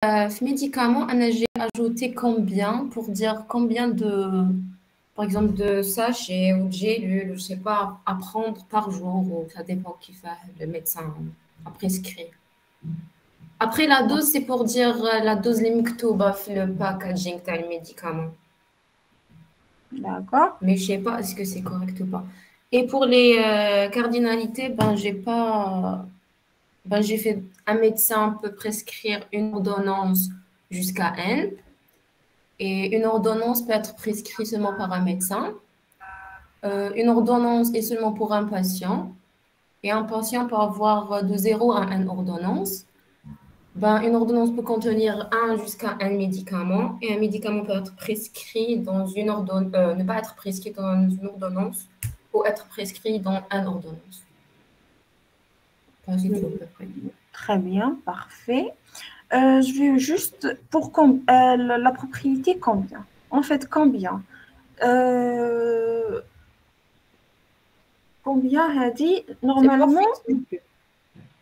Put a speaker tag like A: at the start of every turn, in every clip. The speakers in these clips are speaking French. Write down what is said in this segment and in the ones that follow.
A: Ce médicament, j'ai ajouté combien pour dire combien de, par exemple, de sachets ou de gélules, je sais pas, à prendre par jour, ou ça dépend qui fait le médecin à prescrire. Après, la dose, c'est pour dire la dose limite le packaging le médicament.
B: D'accord.
A: Mais je sais pas, est-ce que c'est correct ou pas. Et pour les cardinalités, ben, j'ai fait un médecin peut prescrire une ordonnance jusqu'à N. Et une ordonnance peut être prescrite seulement par un médecin. Une ordonnance est seulement pour un patient. Et un patient peut avoir de 0 à 1 ordonnance. Ben, une ordonnance peut contenir un jusqu'à un médicament. Et un médicament peut être prescrit dans une ordonnance, ne pas être prescrit dans une ordonnance ou être prescrit dans une ordonnance. C'est tout à peu près.
B: Très bien, parfait. Je vais juste pour la propriété combien? En fait, combien? Combien a dit
A: C'est pas
B: normalement?
A: fixe.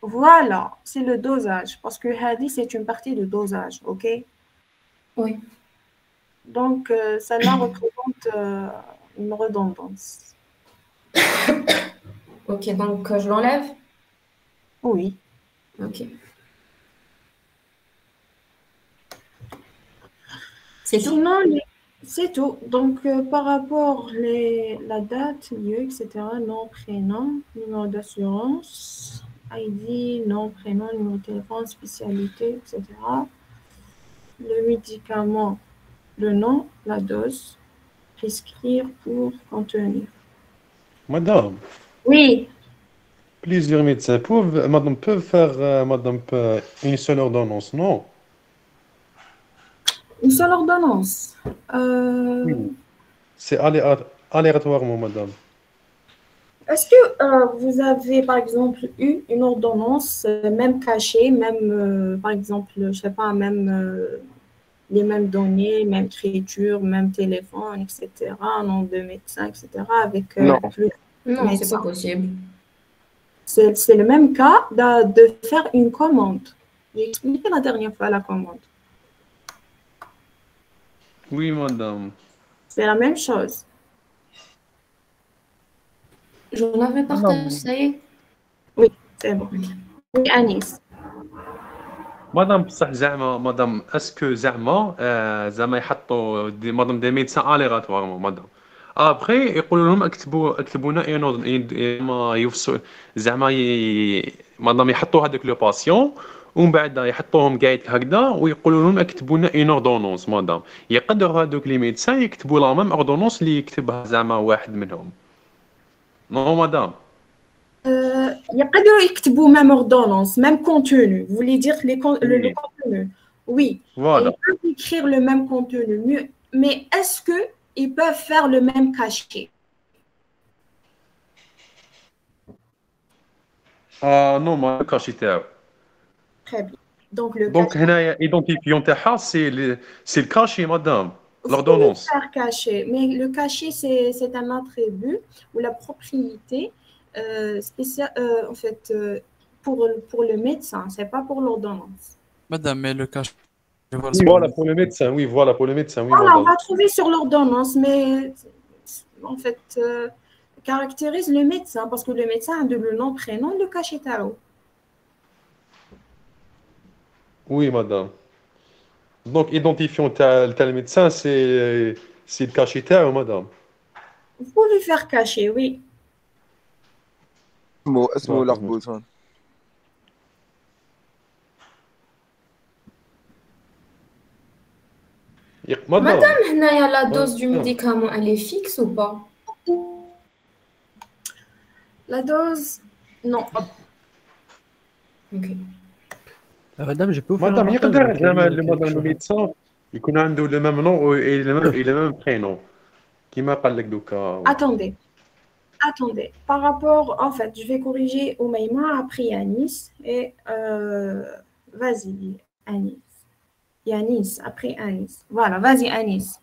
B: Voilà, c'est le dosage parce que Hadi c'est une partie de dosage, ok?
A: Oui.
B: Donc celle-là représente une redondance.
A: Ok, donc je l'enlève?
B: Oui.
A: Ok. C'est tout?
B: Sinon, c'est tout. Donc, par rapport la date, lieu, etc., nom, prénom, numéro d'assurance, ID, nom, prénom, numéro de téléphone, spécialité, etc. Le médicament, le nom, la dose, prescrire pour contenir.
C: Madame,
B: Oui,
C: plusieurs médecins peuvent faire une seule ordonnance, non?
B: une seule ordonnance.
C: Oui. C'est aléatoirement, madame.
B: Est-ce que vous avez, par exemple, eu une ordonnance, même cachée, même, par exemple, je sais pas, même les mêmes données, même écriture, même téléphone, etc., nom de médecin, etc., avec
D: Non.
B: le
A: Non, c'est pas
B: médecin.
A: possible.
B: C'est le même cas de faire une commande. J'ai expliqué la dernière fois la commande.
C: Oui, madame.
B: C'est la même chose.
A: J'en avais partagé,
C: Madame,
A: ça y est.
B: Oui, c'est bon. Oui, Anis.
C: مدام بصح زعما مدام اسكو زعما يحطوا دي ميدسان اليغاتوارمون مدام ابخي يقولوا لهم اكتبوا لنا ما يفصل زعما مدام يحطوا هذاك لو باسيون ومن بعد يحطوهم قاعد هكذا ويقولوا لهم اكتبوا لنا اون اوردونونس مدام يقدروا هذوك لي ميدسان يكتبوا لا ميم اوردونونس اللي يكتبها زعما واحد منهم نو مدام
B: يقدروا يكتبوا même ordonnance, même contenu. Vous voulez dire le
C: وي
B: contenu? Oui. Et
C: فوالا
B: ils peuvent écrire le même contenu. Mais est-ce qu'ils peuvent faire le même cachet?
C: نو ما كاشي تاعو
B: Très bien. Donc, le
C: دونك
B: cachet,
C: هنايا ايدونتيفيون تاعها سي الكاشي مدام
B: vous pouvez
C: لوردونونس
B: faire cacher, mais le cachet, c'est un attribut ou la propriété spéciale, en fait, pour le médecin, c'est pas pour l'ordonnance.
E: Madame, mais le cache, voilà,
C: Oui,
E: c'est pour le
C: voilà
E: médecin.
C: pour le médecin, oui, voilà pour le médecin, oui,
B: Voilà, on
C: madame.
B: va trouver sur l'ordonnance, mais en fait, caractérise le médecin parce que le médecin a le nom, prénom, le cachet tarot.
C: Oui, madame. Donc, identifiant tel médecin, c'est le cachet تاعو, madame.
B: Vous pouvez faire cacher, oui.
D: اسمه
C: D'accord, monsieur.
D: لخبوط هون.
C: Madame,
A: Madame, la dose du
C: madame.
A: médicament, elle est fixe ou pas?
B: La dose, non.
A: Ok.
F: Madame, je peux vous faire un
C: Madame,
F: partage
C: يقدر زعما
F: quelque
C: madame le
F: chose.
C: médecin يكون عنده le même nom et le même prénom. كيما قال لك دوكا.
B: Attendez, attendez. Par rapport, en fait, je vais corriger Oumaima après Anis et vas-y, Anis. Yanis, après Anis. Voilà, vas-y, Anis.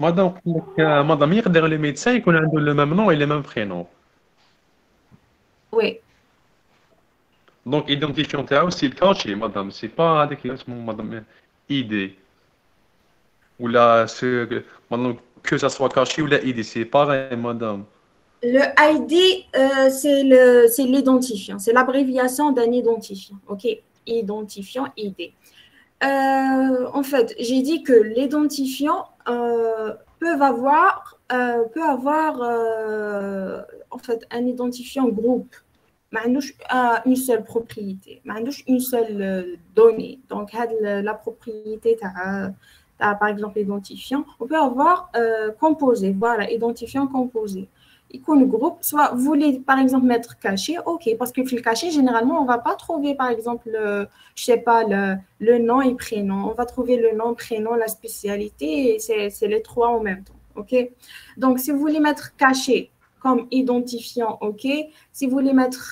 C: مدام قال لك مدام يقدر le médecin يكون عنده le même nom et le même prénom.
B: Oui.
C: دونك ايدونتيفيون تاعو سي الكاشي مدام، سي با هذاك اللي اسمه مدام ايدي ولا سو مدام كو سا سوا كاشي ولا ايدي سي باغي مدام.
B: Le ID, c'est l'identifiant, c'est l'abréviation d'un identifiant, ok? Identifiant ID. En fait, j'ai dit que l'identifiant peut avoir en fait un identifiant groupe. معنوش une seule propriété, معنوش une seule donnée. Donc, la propriété par exemple identifiant, on peut avoir composé, voilà, identifiant composé. Le groupe, soit vous voulez par exemple mettre caché, ok, parce que le caché, généralement, on ne va pas trouver par exemple, je sais pas, le nom et prénom. On va trouver le nom, prénom, la spécialité, et c'est les trois en même temps, ok. Donc, si vous voulez mettre caché comme identifiant, ok. Si vous voulez mettre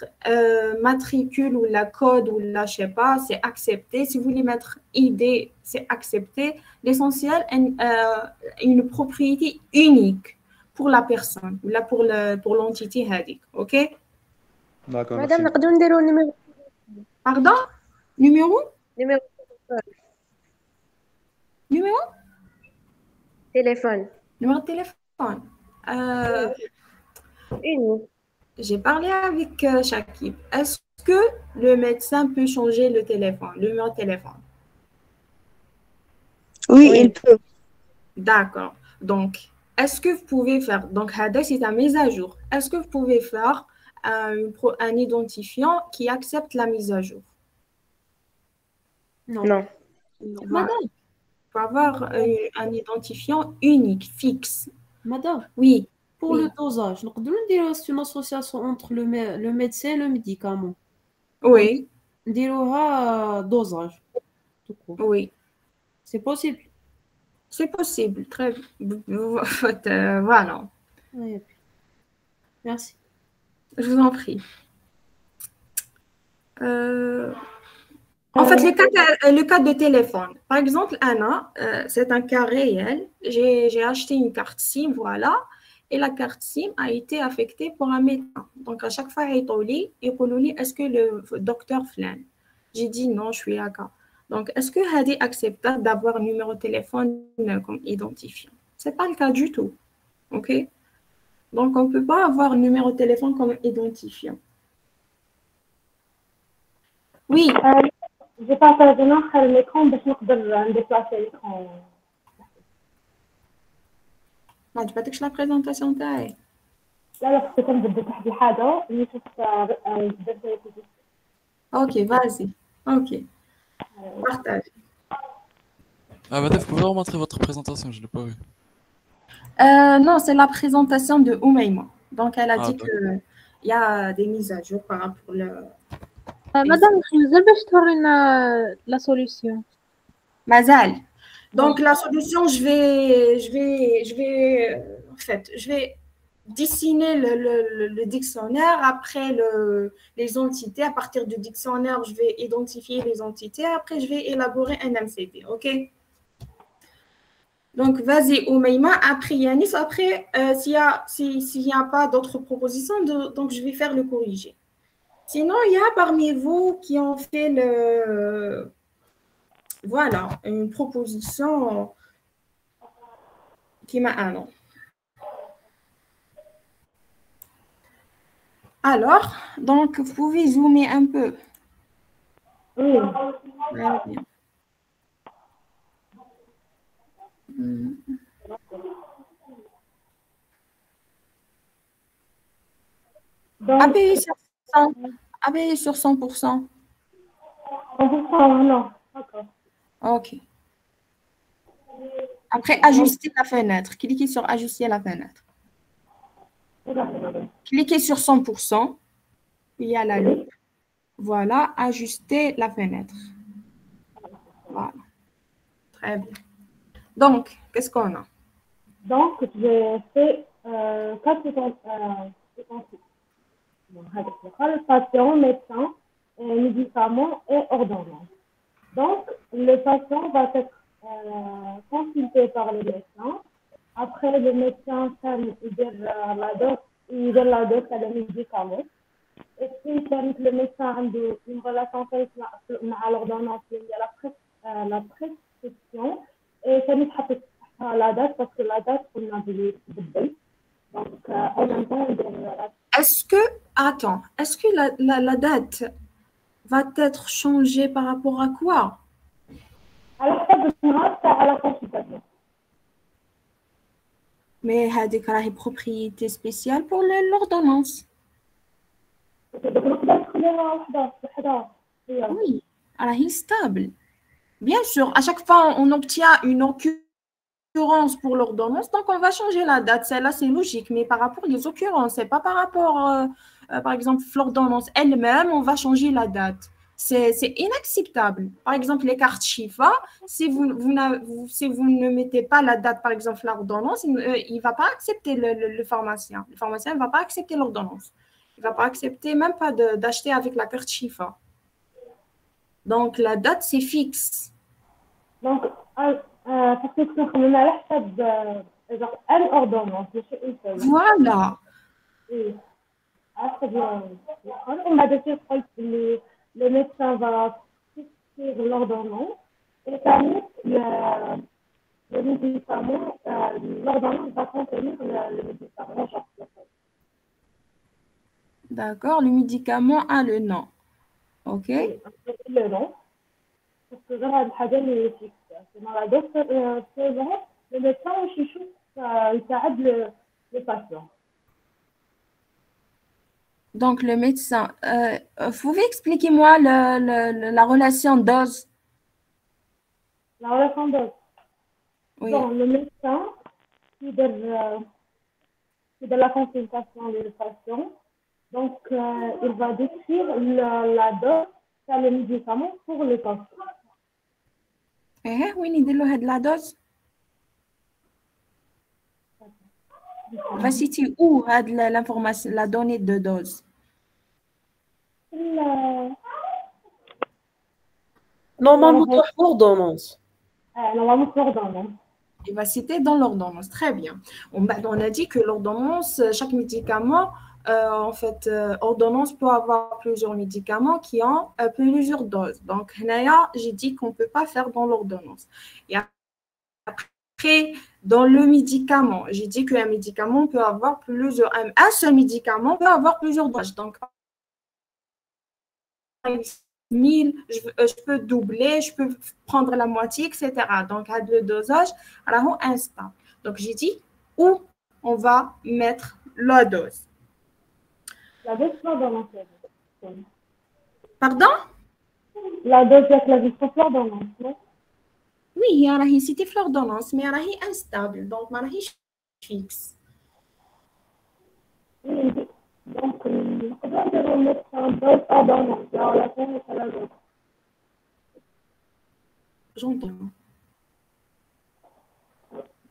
B: matricule ou la code ou la, je sais pas, c'est accepté. Si vous voulez mettre ID, c'est accepté. L'essentiel, une propriété unique pour la personne ou là pour l'entité هذيك, ok?
C: D'accord,
D: مادام
C: merci.
D: نقدروا نديروا نيميرو
B: Pardon? Numéro?
D: نيميرو
B: Numéro?
D: تليفون
B: Numéro de téléphone.
D: اوني
B: J'ai parlé avec Shakib. Est-ce que le médecin peut changer le téléphone, le numéro de téléphone?
G: Oui, il peut.
B: D'accord. Donc, est-ce que vous pouvez faire, donc Hada, c'est ta mise à jour. Est-ce que vous pouvez faire un identifiant qui accepte la mise à jour?
D: Non.
B: Voilà. Il faut avoir un identifiant unique, fixe.
H: Madame,
B: Oui.
H: pour
B: Oui.
H: le dosage, nous devons dire c'est une association entre le médecin et le médicament.
B: Oui,
H: Dire dosage. Tout court.
B: oui.
H: C'est possible.
B: C'est possible. Très voilà.
H: Oui. Merci.
B: Je vous en prie. En fait, le cas de téléphone. Par exemple, Anna, c'est un cas réel. J'ai acheté une carte SIM, voilà, et la carte SIM a été affectée pour un médecin. Donc, à chaque fois, il dit, est-ce que le docteur Flan? J'ai dit non, je suis AK. Donc, est-ce que c'est acceptable d'avoir un numéro de téléphone comme identifiant? Ce n'est pas le cas du tout. OK? Donc, on ne peut pas avoir un numéro de téléphone comme identifiant. Oui.
G: J'ai partagé l'écran باش نقدر نديبلاسي l'écran.
B: ما عجبتكش لا بريزونطاسيون تاعي؟
G: لا بس كنبدا واحد الحاجة نشوف
B: Ok, vas-y. Ok. Partage.
E: Ah, madame, vous pouvez remontrer votre présentation, je ne l'ai pas vu.
B: Non, c'est la présentation de Oumaima. Donc, elle a dit
E: d'accord.
B: qu'il y a des mises à jour par rapport au...
D: مادام مازال باش تورينا لا سوليوشن
B: Mazal. Donc, la solution, je vais dessiner le dictionnaire. Après, les entités. À partir du dictionnaire, je vais identifier les entités. Après, je vais élaborer un MCD. OK? Donc, vas-y, Oumaima. Après, Yanis. Après, s'il n'y a pas d'autres propositions, donc je vais faire le corriger. Sinon, il y a parmi vous qui ont fait voilà, une proposition qui m'a... Ah non. Alors, donc, vous pouvez zoomer un peu.
G: Oui.
B: Très bien. Appuyez sur 100%. Appuyez sur 100%.
G: 100%, non. D'accord.
B: OK. Après, ajuster la fenêtre. Cliquez sur ajuster la fenêtre. Cliquez sur 100%. Il y a la loupe. Voilà, ajuster la fenêtre. Voilà. Très bien. Donc, qu'est-ce qu'on a?
G: Donc, j'ai fait 4 patient, médecin, médicaments et ordonnance. Donc, le patient va être consulté par le médecin. Après, le médecin il donne la dose à les médicaments. Et puis, le médecin a une relation avec l'ordonnance, il y a la prescription. Et ça nous حطت la date parce que la date, on a voulu بدل. Donc, en même temps,
B: Est-ce que, attends, est-ce que la date va être changée par rapport à quoi?
G: على حسب النهار تاع la consultation.
B: Mais هذيك راهي propriété spéciale pour l'ordonnance.
G: donc نقدر نخليها وحدها.
B: Oui, راهي stable. Bien sûr, à chaque fois, on obtient une occurrence pour l'ordonnance, donc on va changer la date. Celle-là, c'est logique, mais par rapport aux occurrences, c'est pas par rapport, par exemple, l'ordonnance elle-même, on va changer la date. C'est inacceptable. Par exemple, les cartes Chifa, si vous ne mettez pas la date, par exemple, l'ordonnance, il ne va pas accepter le pharmacien. Le pharmacien ne va pas accepter l'ordonnance. Il ne va pas accepter même pas d'acheter avec la carte Chifa. Donc, la date, c'est fixe.
G: Donc, parce que nous على حسب un ordonnance, ماشي une seule.
B: Voilà.
G: Oui. On m'a dit que le médecin va prescrire l'ordonnance et tamit le médicament, l'ordonnance va contenir le médicament.
B: D'accord, le médicament a le nom. OK.
G: Le nom. Parce que هذه الحاجة اللي فيكس. Dans la dose selon le médecin يشوف يساعد le patient.
B: Donc, le médecin, vous pouvez expliquer moi la relation dose?
G: La relation dose.
B: Oui.
G: Donc, le médecin qui donne la consultation du patient, donc il va décrire la dose de le médicament pour le patient.
B: وين يدير له هاد la dose? Va citer où هاد l'information, la donnée de dose?
H: Normalement, تروح l'ordonnance.
G: Normalement, l'ordonnance.
B: Il va citer dans l'ordonnance. Très bien. On a dit que l'ordonnance, chaque médicament, en fait, ordonnance peut avoir plusieurs médicaments qui ont plusieurs doses. Donc, là, j'ai dit qu'on ne peut pas faire dans l'ordonnance. Et après, dans le médicament, j'ai dit qu'un médicament peut avoir plusieurs... Un seul médicament peut avoir plusieurs doses. Donc, 1000, je peux doubler, je peux prendre la moitié, etc. Donc, le dosage, alors instable. Donc, j'ai dit où on va mettre la dose.
G: La dose l'ordonnance.
B: Pardon?
G: La dose de la dose l'ordonnance, non?
B: Oui, c'était l'ordonnance, mais elle est instable, donc elle est fixe.
G: Donc, on va mettre un dose ordonnance. La relation est à la dose.
B: J'entends.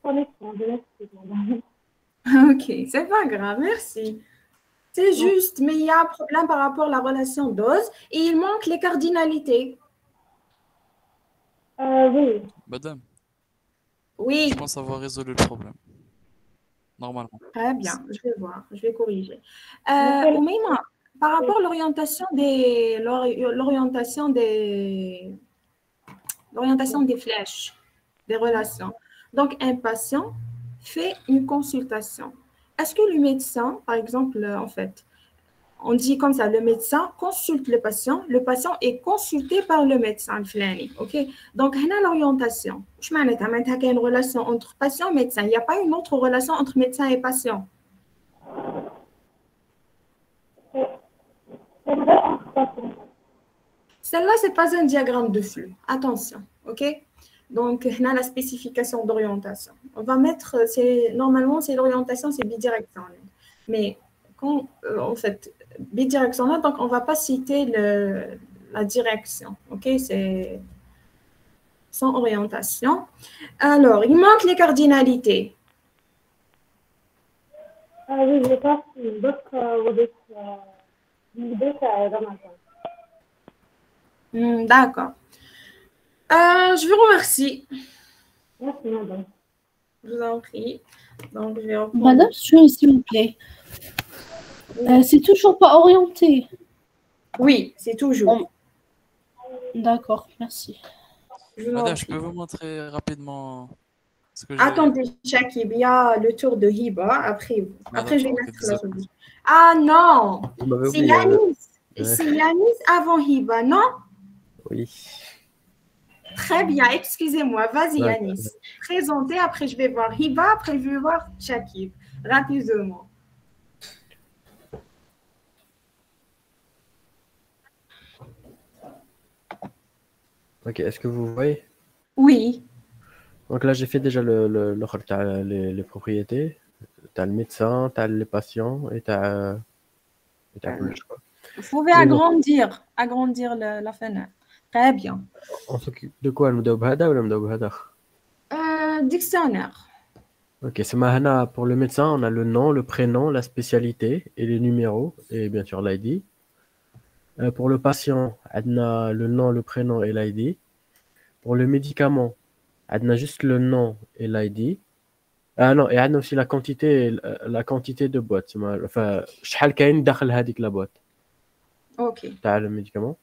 G: Connexion, je l'explique, madame.
B: Ok, c'est pas grave, merci. C'est juste, mais il y a un problème par rapport à la relation dose et il manque les cardinalités.
G: Oui.
E: Madame,
B: Oui,
E: je pense avoir résolu le problème. Normalement.
B: très bien, je vais voir, je vais corriger. Oumaima, par rapport à l'orientation des flèches, des relations. Donc, un patient fait une consultation. Est-ce que le médecin, par exemple, en fait, on dit comme ça, le médecin consulte le patient est consulté par le médecin, ok? Donc, on a l'orientation. Je m'en qu'il y a une relation entre patient et médecin. Il n'y a pas une autre relation entre médecin et patient. Celle-là, ce n'est pas un diagramme de flux. Attention, ok? Donc, on a la spécification d'orientation. On va mettre, normalement, c'est l'orientation, c'est bidirectionnel. Mais quand, en fait, bidirectionnel, donc on ne va pas citer la direction, ok? C'est sans orientation. Alors, il manque les cardinalités.
G: Oui, je pense que
B: D'accord. Je vous remercie.
G: Merci, madame.
B: Je vous en prie. Donc, je vais reprendre.
I: Madame, s'il vous plaît.
D: C'est toujours pas orienté.
B: Oui, c'est toujours.
D: D'accord, merci.
E: Madame, je peux vous montrer rapidement ce que j'ai.
B: Attendez, Shakib, il y a le tour de Hiba. Après je vais
E: d'accord,
B: mettre
E: ok,
B: la
E: désolé.
B: solution. Ah non,
F: Vous m'avez
B: c'est
F: oublié.
B: Yanis.
F: Ouais.
B: C'est Yanis avant Hiba, non?
F: Oui.
B: Très bien, excusez-moi. Vas-y,
F: Ouais.
B: Yanis. Présentez, après je vais voir Hiba, après je vais voir Shakib. Rapidement.
F: Ok, est-ce que vous voyez?
B: Oui.
F: Donc là, j'ai fait déjà t'as les propriétés. T'as le médecin, t'as les patients et t'as le choix.
B: Vous pouvez
F: Et donc,
B: agrandir la fenêtre. Très bien.
F: on s'occupe de quoi? نبداو بهذا ولا نبداو بهذا؟
B: Dictionnaire.
F: Ok, c'est Mahana. Pour le médecin, on a le nom, le prénom, la spécialité et les numéros, et bien sûr l'ID. Pour le patient, on a le nom, le prénom et l'ID. Pour le médicament, on a juste le nom et l'ID. Ah non, et on a aussi la quantité de boîtes. Enfin, شحال كاين داخل هذيك la boîte.
B: Ok.
F: تاع le médicament.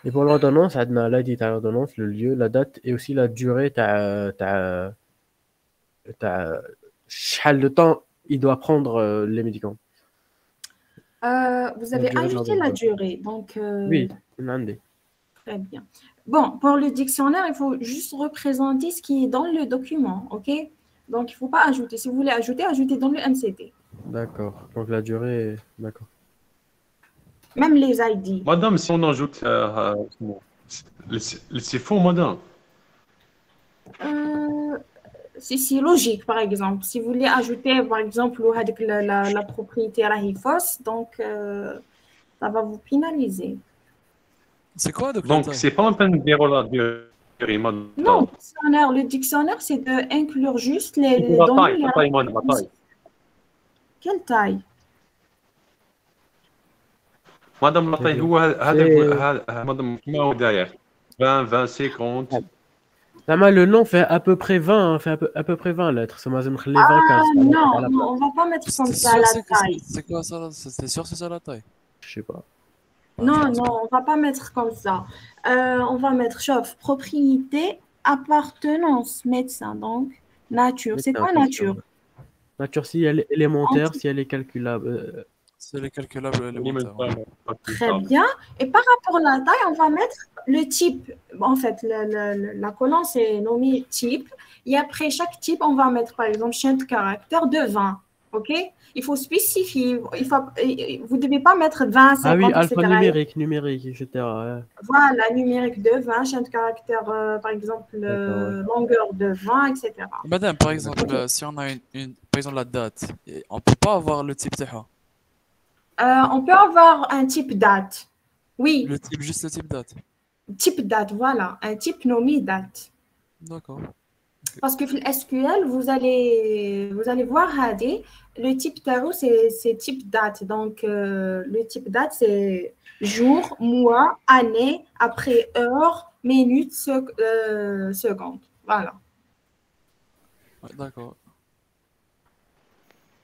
F: Et pour l'ordonnance, on a l'ID تاع l'ordonnance, le lieu, la date et aussi la durée تاع شحال de temps il doit prendre les médicaments.
B: Vous avez
F: durée de
B: ajouté la
F: l'ordonnance.
B: durée, donc
F: Oui, on a un dé.
B: très bien. Bon, pour le dictionnaire, il faut juste représenter ce qui est dans le document, ok? Donc, il ne faut pas ajouter. Si vous voulez ajouter, ajoutez dans le MCT.
F: D'accord. Donc la durée, d'accord.
B: Même les ID.
C: Madame, si on ajoute. C'est faux, madame.
B: C'est logique, par exemple. Si vous voulez ajouter, par exemple, la propriété à la fausse, donc ça va vous pénaliser.
E: C'est quoi donc la
C: Donc,
E: taille?
C: c'est pas la peine de dire la durée, madame.
B: Non, le dictionnaire, c'est d'inclure juste les
C: La
B: données.
C: taille, madame, la taille.
B: Quelle taille?
C: Madame, la taille, madame, كما هو داير 20, 20, 50.
F: Le nom fait à peu près 20, fait à peu près 20 lettres. Ça m'a les 20 cases.
B: Non, on va pas mettre comme ça la taille.
E: C'est quoi ça? C'est sûr c'est ça la taille?
F: Je sais pas.
B: Non, on va pas mettre comme ça. On va mettre chauffe, propriété, appartenance, médecin, donc nature. C'est quoi nature?
F: Nature, si elle est élémentaire, si elle est calculable.
E: C'est les calculables élémentaires.
B: Très bien. Et par rapport à la taille, on va mettre le type. En fait, la colonne, c'est nommé type. Et après chaque type, on va mettre, par exemple, chaîne de caractère de 20. OK? Il faut spécifier. Vous ne devez pas mettre 20, 50,
F: Ah oui,
B: etc.
F: numérique, etc. Ouais.
B: Voilà, numérique de 20, chaîne de caractère, par exemple, longueur de 20, etc.
E: Madame, par exemple, si on a par exemple la date, on peut pas avoir le type تاعها.
B: On peut avoir un type date. Oui.
E: Juste le type date.
B: Type date, voilà. Un type nommé date.
E: D'accord.
B: Parce que dans SQL, vous allez voir le type tarot, c'est type date. Donc, le type date, c'est jour, mois, année, après heure, minute, seconde. Voilà.
E: Ouais, d'accord.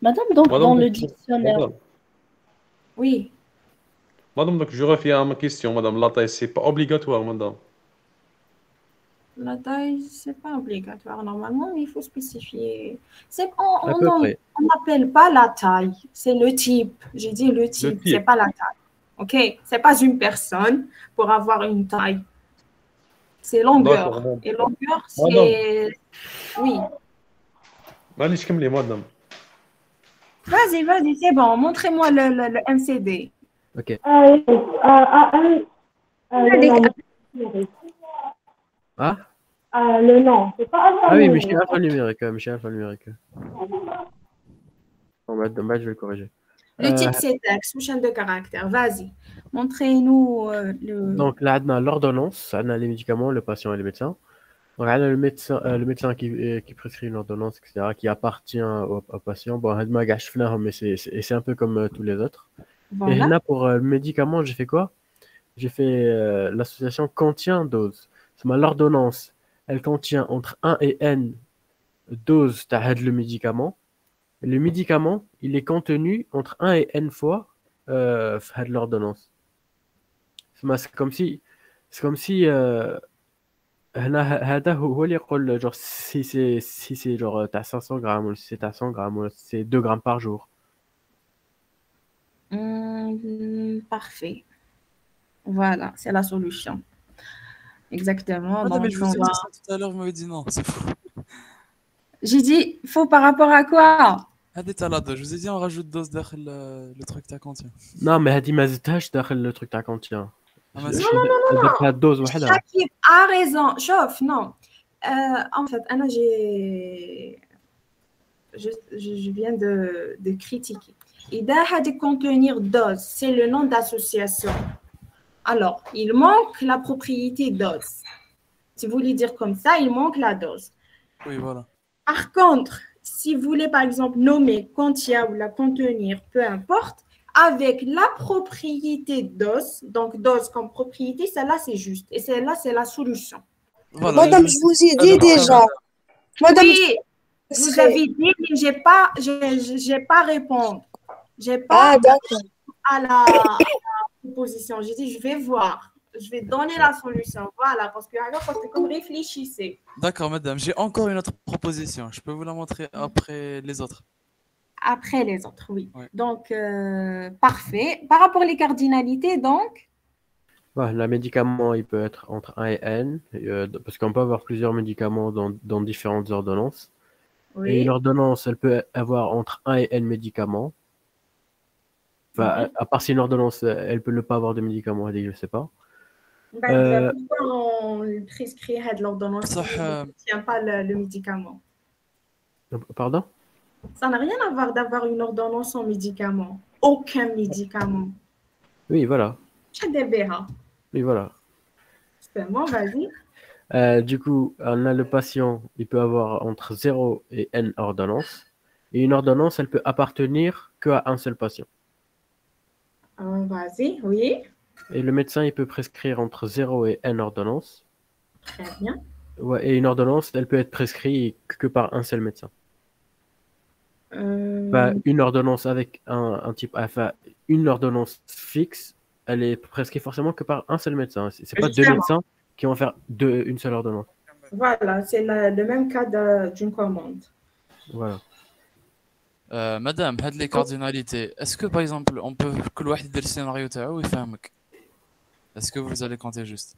D: Madame, donc dans le dictionnaire.
B: Oui.
C: Madame, donc je reviens à ma question, madame. La taille, c'est pas obligatoire, madame.
B: La taille, c'est pas obligatoire normalement, mais il faut spécifier. On n'appelle pas la taille, c'est le type. J'ai dit le type, c'est pas la taille. OK? C'est pas une personne pour avoir une taille. C'est longueur. Et longueur, c'est. Oui.
C: معليش كملي madame.
B: Vas-y, c'est bon. Montrez-moi le MCD.
F: OK. Ah?
G: Le nom, c'est pas
F: Ah oui, mais je suis alphanumérique. Bon, bah, je vais le corriger.
B: Le type, c'est texte ou chaîne de caractère. Vas-y, montrez-nous le.
F: Donc là, on a l'ordonnance, on a les médicaments, le patient et le médecin. Donc, on a le médecin qui prescrit une ordonnance, etc., qui appartient au patient. Bon, mais c'est un peu comme tous les autres. Voilà. Et là, pour le médicament, j'ai fait quoi? J'ai fait l'association contient-dose. C'est l'ordonnance. Elle contient entre 1 et n doses de le médicament. Le médicament, il est contenu entre 1 et n fois في هاد l'ordonnance. C'est comme si هنا هذا هو اللي يقول genre si c'est genre تاع 500 grammes ou si c'est تاع 100 grammes ou si c'est 2 grammes par jour.
B: Parfait. Voilà, c'est la solution. Exactement.
E: Madame, mais
B: Donc,
E: je vous
B: on
E: ai
B: va...
E: dit ça tout à l'heure, vous m'avez dit non, c'est faux.
B: J'ai dit faux par rapport à quoi?
E: Allez, t'as la dose. Je vous ai dit, on rajoute dose derrière le truc que t'as contient.
F: Non mais هذه ما زدتهاش داخل le truc تاع contient.
E: Ah, mais
F: درتها الدوز وحدها.
B: Shakib a raison. Chauffe, non. En fait, Anna, je viens de critiquer. IDA a de contenir dose, c'est le nom d'association. Alors, il manque la propriété dose. Si vous voulez dire comme ça, il manque la dose.
E: oui, voilà.
B: Par contre, si vous voulez par exemple nommer contient ou la contenir, peu importe, avec la propriété dose, donc dose comme propriété, celle-là c'est juste. Et celle-là c'est la solution.
E: Voilà,
I: Madame, je vous ai dit déjà. Madame,
B: Oui, vous avez dit, mais j'ai pas répondu. J'ai pas
I: ah, d'accord.
B: à la proposition. J'ai dit, je vais voir. Je vais donner la solution. Voilà, parce que alors, parce que comme réfléchissez.
E: D'accord, madame. J'ai encore une autre proposition. Je peux vous la montrer après les autres.
B: Après les autres, oui.
E: Ouais.
B: Donc, parfait. Par rapport aux cardinalités, donc,
F: Ouais, le médicament, il peut être entre 1 et N, parce qu'on peut avoir plusieurs médicaments dans différentes ordonnances. Et
B: oui.
F: une ordonnance, elle peut avoir entre 1 et N médicaments. Enfin, à part si une ordonnance, elle peut ne pas avoir de médicaments, elle dit, je sais pas.
B: Pourquoi on prescrit l'ordonnance
E: Ça,
B: qui ne contient pas le médicament?
F: Pardon?
B: Ça n'a rien à voir d'avoir une ordonnance sans médicament. Aucun médicament.
F: Oui, voilà.
B: Chadebera.
F: Oui, voilà.
B: C'est bon, vas-y.
F: Du coup, on a le patient, il peut avoir entre 0 et N ordonnances. Et une ordonnance, elle peut appartenir qu'à un seul patient.
B: Vas-y, oui.
F: Et le médecin, il peut prescrire entre 0 et N ordonnances.
B: Très bien.
F: Ouais, et une ordonnance, elle peut être prescrite que par un seul médecin. Bah, une ordonnance avec un type, enfin, une ordonnance fixe, elle est prescrite forcément que par un seul médecin. C'est pas deux médecins qui vont faire une seule ordonnance.
B: Voilà, c'est le même cas d'une commande.
F: Voilà.
E: Madame, هاد les cardinalités, est-ce que par exemple on peut كل واحد يدير السيناريو تاعو ويفهمك؟ Est-ce que vous allez compter juste?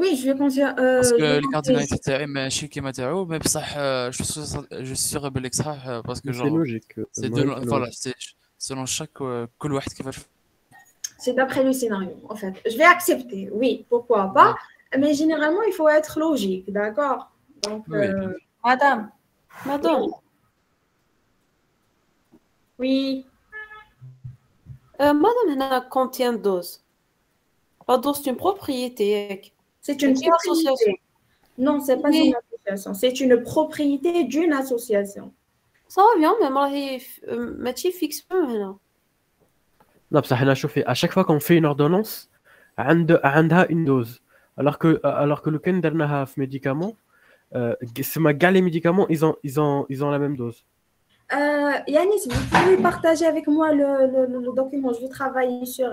B: Oui, je vais continuer.
E: Parce que les cardinalités تاعي ماشي كيما تاعو mais بصح je suis sûr بليك صح parce que
F: C'est
E: genre
F: logique.
E: c'est voilà, c'est selon chaque كل واحد كيفاش.
B: C'est d'après le scénario, en fait. Je vais accepter, oui, pourquoi pas. Mais généralement, il faut être logique, d'accord? Donc,
E: Oui.
B: Madame.
H: Madame,
B: Oui.
H: Madame هنا contient dose. La dose c'est une propriété.
B: C'est une
H: C'est une association.
B: propriété. Non, c'est pas
H: Oui.
B: une association. C'est une propriété d'une association.
H: Ça va bien, mais راهي ماشي fixe هنا.
F: Non, بصح هنا شوفي à chaque fois qu'on fait une ordonnance عندها une dose alors que لو كان درناها في médicament سما كاع les médicaments ils ont la même dose.
B: Yanis, vous pouvez partager avec moi le document. Je vais travailler sur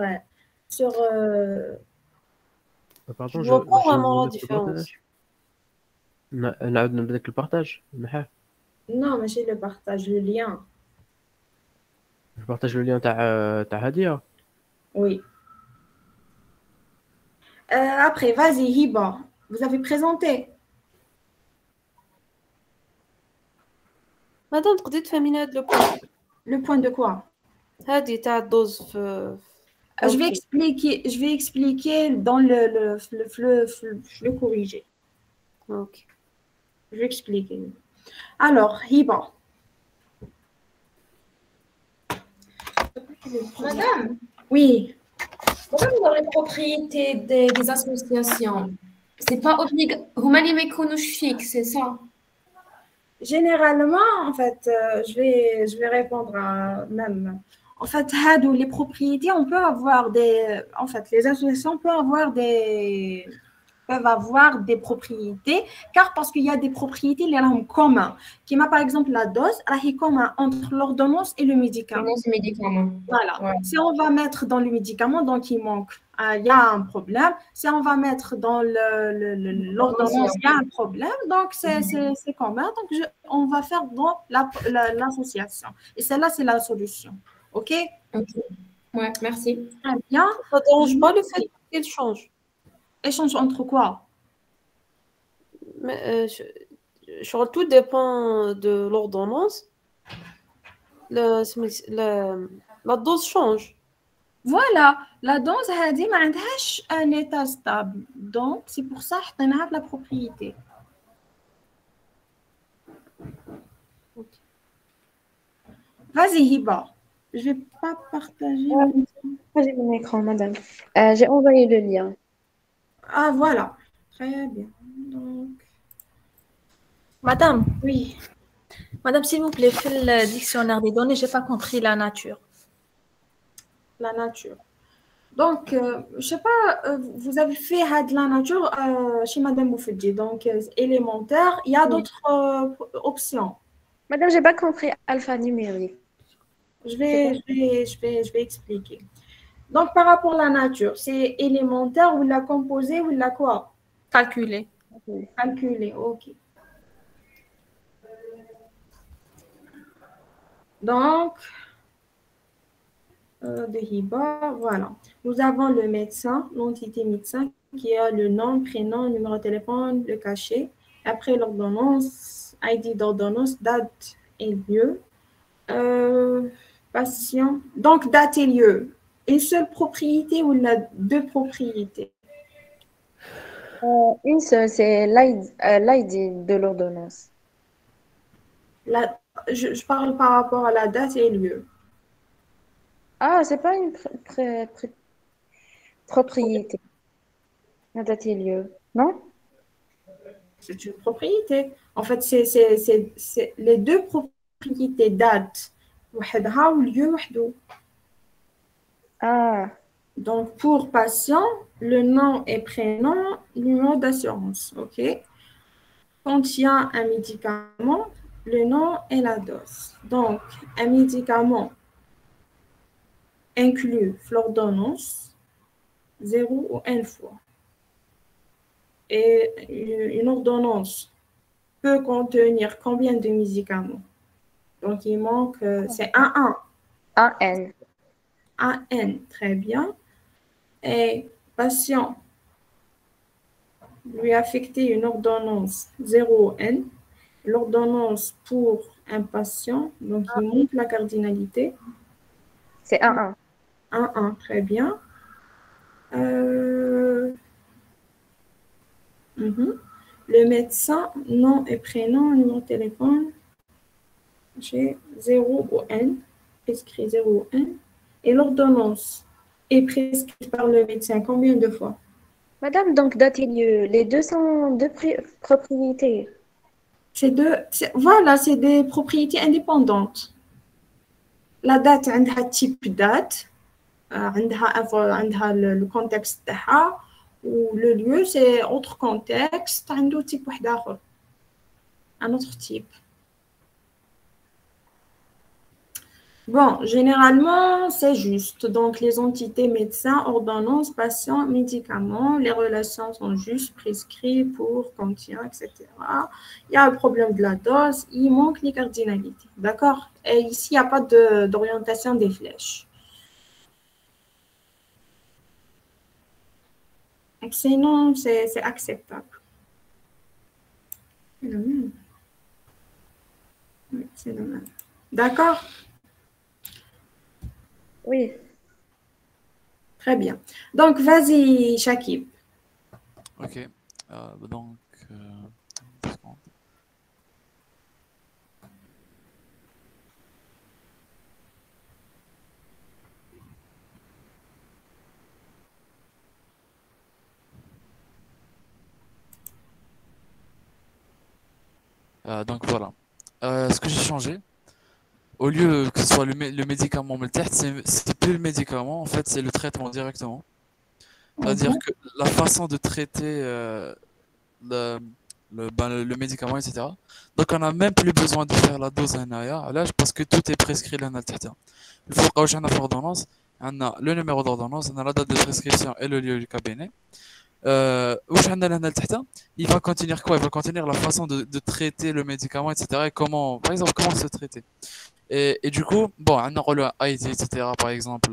F: Pardon,
H: Je vois pas vraiment la
F: laisse le
H: différence.
F: partage. نعاود نبدا لك البارتاج نحاه.
B: Non, mais j'ai le partage, le lien.
F: Je partage le lien تاع هادية.
B: Oui. Après, vas-y, Hiba. Vous avez présenté.
H: Madame, تقدري تفهمينا هاد لو بوين.
B: Le point de quoi?
H: هادي تاع الدوز في
B: Je vais expliquer dans le corrigé.
H: Ok.
B: Je vais expliquer. Alors, Hiba.
A: Madame,
B: Oui.
A: même dans les propriétés des associations, c'est pas obligatoire. Vous m'avez mis fixe, c'est ça?
B: Généralement, en fait, je vais répondre à même. En fait, les propriétés, on peut avoir des. En fait, les associations peuvent avoir peuvent avoir des propriétés, car parce qu'il y a des propriétés qui sont communes. Qui par exemple la dose, est commun entre l'ordonnance et le médicament. Voilà.
A: Ouais.
B: Si on va mettre dans le médicament, donc il manque, il y a un problème. Si on va mettre dans l'ordonnance, il y a un problème. Donc c'est commun. Donc on va faire dans l'association. Et celle-là, c'est la solution. OK?
A: Ok. Ouais, merci.
B: Très bien.
H: Ça ne dérange pas le fait qu'il change.
B: Échange entre quoi?
H: Mais, tout dépend de l'ordonnance. La dose change.
B: Voilà, la dose هذه ما عندهاش un état stable. Donc c'est pour ça حطيناها la propriété. Okay. Vas-y Hiba. Je vais pas partager.
I: J'ai mon écran, madame. J'ai envoyé le lien.
B: Ah voilà. Très bien. Donc
J: Madame,
B: oui,
J: madame, s'il vous plaît, faites le dictionnaire des données, j'ai pas compris la nature.
B: la nature. Donc je sais pas, vous avez fait de la nature chez madame Boufedji. Donc élémentaire, il y a d'autres options.
I: Madame, j'ai pas compris alphanumérique.
B: Je vais expliquer. Donc, par rapport à la nature, c'est élémentaire ou la composée ou la quoi?
J: Calculer.
B: Calculer, ok. Donc, de Hiba, voilà. Nous avons le médecin, l'entité médecin, qui a le nom, prénom, numéro de téléphone, le cachet. Après l'ordonnance, ID d'ordonnance, date et lieu. Patient. Donc, date et lieu. Une seule propriété ou deux propriétés?
I: Une seule, c'est l'ID de l'ordonnance.
B: Je parle par rapport à la date et lieu.
I: Ah, c'est pas une propriété. La date et lieu, non?
B: C'est une propriété. En fait, c'est les deux propriétés, date, وحدها ou lieu وحده.
I: Ah,
B: Donc, pour patient, le nom et prénom, numéro d'assurance, OK? Quand il y a un médicament, le nom et la dose. Donc, un médicament inclut l'ordonnance 0 ou 1 fois. Et une ordonnance peut contenir combien de médicaments? Donc, il manque, c'est un
I: AN.
B: AN, très bien. Et patient lui affecter une ordonnance 0N. L'ordonnance pour un patient, donc il manque la cardinalité.
I: C'est 1-1.
B: 1-1, très bien. Le médecin, nom et prénom, numéro de téléphone. J'ai 0 ou N, prescrit 0 ou N. Et l'ordonnance est prescrite par le médecin combien de fois?
I: Madame, donc date et lieu, les deux sont deux propriétés.
B: Voilà, c'est des propriétés indépendantes. La date, elle a type date, elle a le contexte تاعها, ou le lieu, c'est autre contexte, عنده type واحد آخر, un autre type. Bon, généralement, c'est juste. Donc, les entités médecins, ordonnances, patients, médicaments, les relations sont juste prescrites pour, contient, etc. Il y a le problème de la dose, il manque les cardinalités. D'accord? Et ici, il n'y a pas d'orientation des flèches. Donc, sinon, c'est acceptable. C'est le même. Oui, c'est le même. D'accord?
I: Oui.
B: Très bien. Donc, vas-y, Shakib.
E: Ok. Donc, une seconde. Donc voilà. Ce que j'ai changé, au lieu que ce soit le médicament, mais c'est plus le médicament, en fait, c'est le traitement directement. C'est-à-dire que la façon de traiter le, le médicament, etc. Donc, on n'a même plus besoin de faire la dose هنايا. علاش parce que tout est prescrit لهنا لتحتها. الفرقة واش عندنا في l'ordonnance عندنا le numéro d'ordonnance, عندنا la date de prescription et le lieu du cabinet. واش عندنا لهنا لتحتها il va contenir quoi? Il va contenir la façon de traiter le médicament, etc. Et comment, par exemple, comment se traiter. Et du coup, bon, un rôle ID, etc. Par exemple,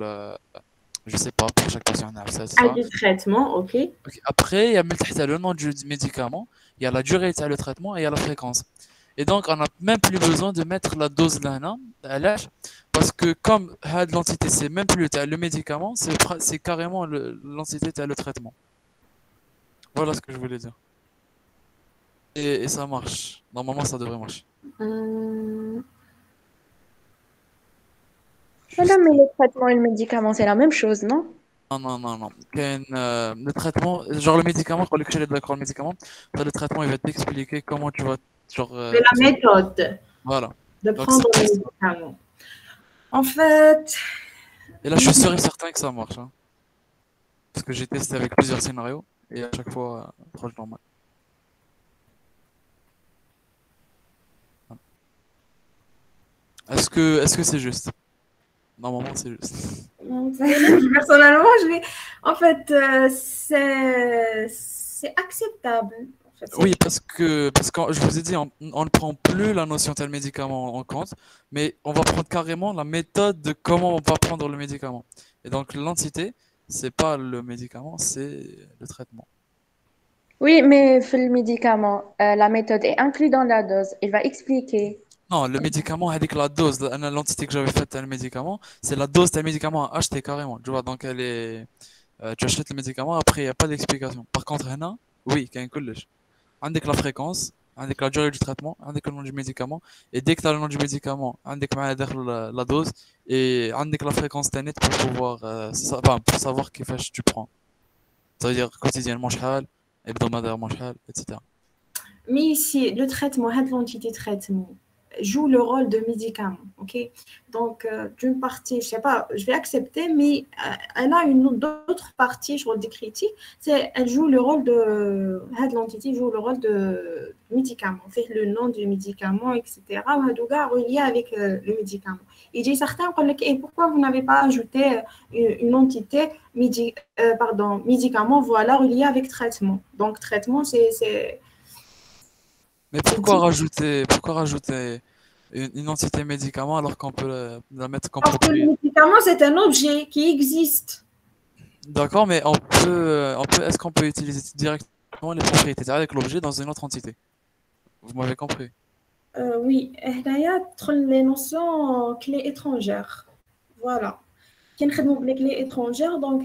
E: je sais pas, pour chaque patient, on a ça, etc.
B: Du traitement, ok.
E: Après, il y a le nom du médicament, il y a la durée de le traitement et il y a la fréquence. Et donc, on n'a même plus besoin de mettre la dose là, à l'âge, parce que comme l'entité, c'est même plus le médicament, c'est carrément l'entité, le traitement. Voilà ce que je voulais dire. Et ça marche. Normalement, ça devrait marcher.
I: Voilà, mais le traitement et le médicament, c'est la même chose, non?
E: Non. Le traitement, genre le médicament, quand tu es d'accord le médicament, le traitement, il va t'expliquer comment tu vas.
B: C'est la méthode.
E: Voilà.
B: De prendre le médicament. En fait.
E: Et là, je suis sûr et certain que ça marche. Hein. Parce que j'ai testé avec plusieurs scénarios et à chaque fois, proche normal. Est-ce que c'est juste? Normalement, c'est juste.
B: Personnellement, en fait, c'est acceptable. En fait,
E: oui, parce que je vous ai dit, on ne prend plus la notion tel médicament en compte, mais on va prendre carrément la méthode de comment on va prendre le médicament. Et donc, l'entité, c'est pas le médicament, c'est le traitement.
I: Oui, mais le médicament, la méthode est inclue dans la dose. Il va expliquer.
E: Non, le médicament, avec la dose, l'entité que j'avais faite, le médicament, c'est la dose d'un médicament à acheter carrément. Tu vois, donc elle est. Tu achètes le médicament, après, il n'y a pas d'explication. Par contre, oui, il y a un collège. Avec la fréquence, avec la durée du traitement, avec le nom du médicament. Et dès que tu as le nom du médicament, avec la dose, et avec la fréquence TANET pour pouvoir pour savoir quelle fâche tu prends. C'est-à-dire quotidiennement, hebdomadairement, etc.
B: Mais ici, le traitement, l'entité traitement, joue le rôle de médicament, ok? Donc, d'une partie, je sais pas, je vais accepter, mais elle a une autre partie, je des critiques, c'est elle joue le rôle de, l'entité joue le rôle de médicament, fait le nom du médicament, etc. Relié avec le médicament. Il dit certains, et pourquoi vous n'avez pas ajouté une entité médicament, voilà, relié avec traitement. Donc, traitement, c'est
E: Mais pourquoi rajouter une entité médicament alors qu'on peut la mettre comme
B: Parce que le médicament, c'est un objet qui existe.
E: D'accord, mais est-ce qu'on peut utiliser directement les propriétés avec l'objet dans une autre entité? Vous m'avez compris?
B: Oui, il y a les notions clés étrangères. Voilà. Les clés étrangères, donc,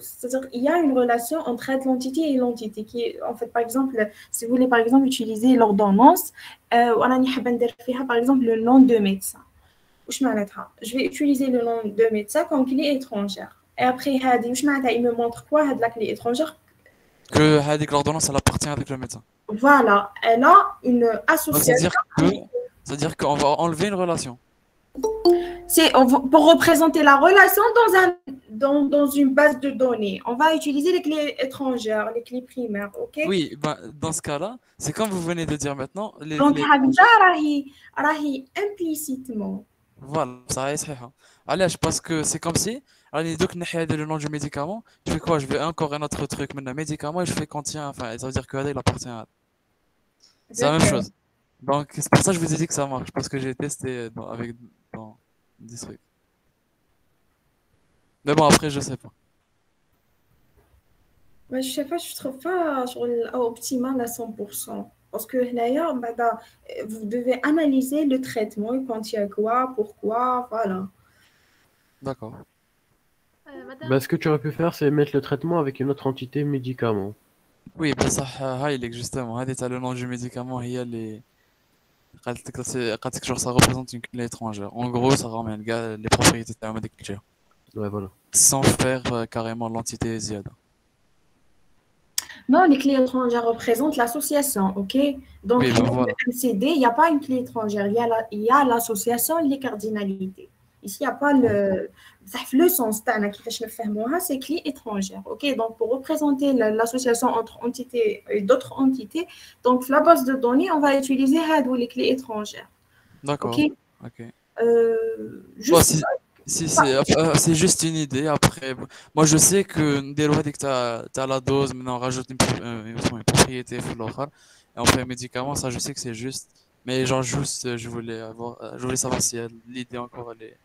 B: c'est-à-dire il y a une relation entre l'entité et l'entité qui est, en fait, par exemple, si vous voulez, par exemple, utiliser l'ordonnance, par exemple, le nom de médecin. Je vais utiliser le nom de médecin comme clé étrangère. Et après, il me montre quoi, la clé étrangère?
E: Que l'ordonnance, elle appartient avec le médecin.
B: Voilà, elle a une association.
E: C'est-à-dire qu'on va enlever une relation.
B: C'est pour représenter la relation dans une base de données. On va utiliser les clés étrangères, les clés primaires, ok?
E: Oui, dans ce cas-là, c'est comme vous venez de dire maintenant.
B: Donc, implicitement.
E: Voilà, ça reste ça. Allez, parce que c'est comme si, le nom du médicament, je fais quoi? Je vais encore un autre truc, maintenant, médicament, et je fais contient, enfin, ça veut dire que il appartient à. C'est la même chose. Donc, c'est pour ça que je vous ai dit que ça marche, parce que j'ai testé avec des trucs. Mais bon, après, je sais pas.
B: Mais je sais pas, je trouve pas optimal à 100%. Parce que là, vous devez analyser le traitement, il contient quoi, pourquoi, voilà.
E: D'accord.
F: Ce que tu aurais pu faire, c'est mettre le traitement avec une autre entité médicament.
E: Oui, ça, justement, le nom du médicament, il y a les. Ça représente une clé étrangère. En gros, ça ramène les propriétés de clés.
F: Ouais, voilà.
E: Sans faire carrément l'entité Ziada.
B: Non, les clés étrangères représentent l'association, ok? Donc,
E: oui,
B: le MCD, il n'y a pas une clé étrangère, il y a l'association et les cardinalités. ici, il n'y a pas le sens c'est clé étrangère. Ok, donc pour représenter l'association entre entités et d'autres entités, donc la base de données, on va utiliser les clés étrangères.
E: D'accord.
B: Ok,
E: Ok. Bon,
B: juste
E: c'est juste une idée. Après, moi, je sais que dès lors que tu as la dose, maintenant on rajoute une propriété pour l'autre, et on fait un médicament, ça, je sais que c'est juste. Mais genre, juste, je voulais savoir si l'idée encore, elle est.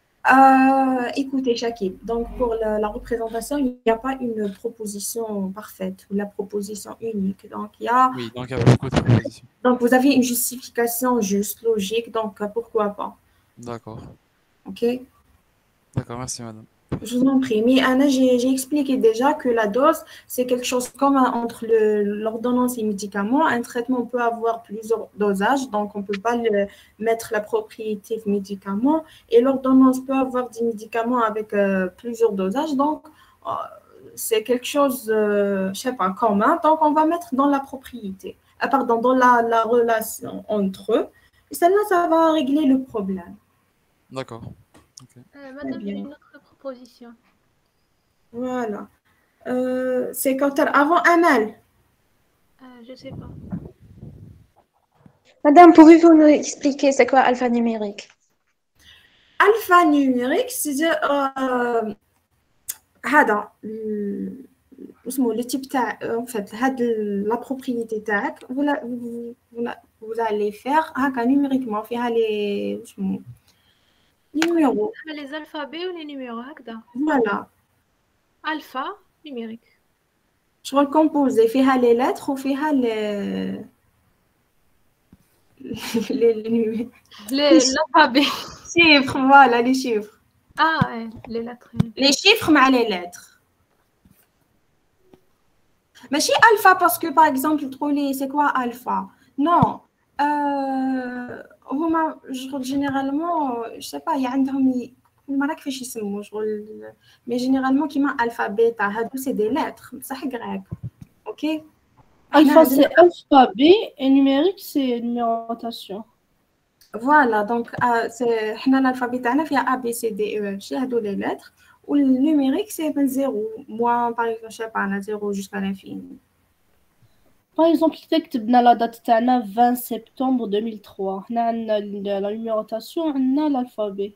B: écoutez, Shakib, donc pour la représentation, il n'y a pas une proposition parfaite ou la proposition unique. Donc,
E: Oui, donc il y a beaucoup de propositions.
B: donc vous avez une justification juste, logique, donc pourquoi pas.
E: D'accord.
B: Ok?
E: D'accord, merci, madame.
B: Je vous en prie. Mais Anna, j'ai expliqué déjà que la dose, c'est quelque chose commun entre l'ordonnance et le médicament. Un traitement peut avoir plusieurs dosages, donc on ne peut pas mettre la propriété du médicament. Et l'ordonnance peut avoir des médicaments avec plusieurs dosages. Donc, c'est quelque chose, je ne sais pas, commun. Donc, on va mettre dans la propriété. Pardon, dans la relation entre eux. Et celle-là, ça va régler le problème.
E: D'accord.
J: Madame, j'ai une autre proposition.
B: Voilà. C'est quand avant Amal.
J: Je ne sais pas.
I: Madame, pouvez-vous nous expliquer c'est quoi alphanumérique?
B: Alphanumérique, c'est هذا اسمه le type en fait la propriété تاعك vous allez faire هكا numériquement فيها les اسمه numéros.
J: Les alphabets ou les numéros هكذا.
B: Voilà.
J: Alpha numérique.
B: شغل composé فيها les lettres وفيها
J: L'alphabet.
B: chiffres, voilà les chiffres.
J: Ah, les lettres.
B: Les chiffres مع les lettres. ماشي alpha parce que par exemple تقولي c'est quoi alpha? Non. هما généralement je sais pas عندهم ما راك كيفاش يسموا شغل mais généralement كيما alpha bêta هادو c'est des lettres بصح grec. OK.
D: Alpha c'est alphabet et numérique c'est numérotation.
B: Voilà, donc c'est l'alphabet تاعنا فيها A B C D E F G هادو les lettres. Ou le numérique, c'est 0. Moi, par exemple, je sais pas, 0 jusqu'à l'infini.
D: Par exemple, كتبنا la date تاعنا 20 septembre 2003. On a la numérotation, on a l'alphabet.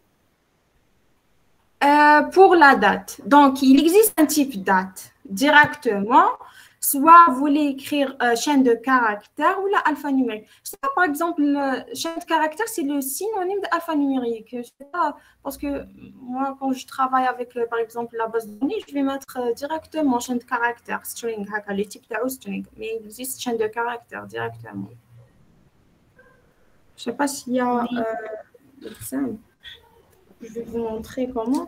B: Pour la date. Donc, il existe un type date directement. Soit vous voulez écrire chaîne de caractères ou l'alphanumérique. Je sais pas, par exemple, chaîne de caractères, c'est le synonyme d'alphanumérique. Je sais pas, parce que moi, quand je travaille avec, par exemple, la base de données, je vais mettre directement chaîne de caractères, string, le type de string. Mais il existe chaîne de caractères directement. Je sais pas s'il y a l'exemple. Je vais vous montrer comment.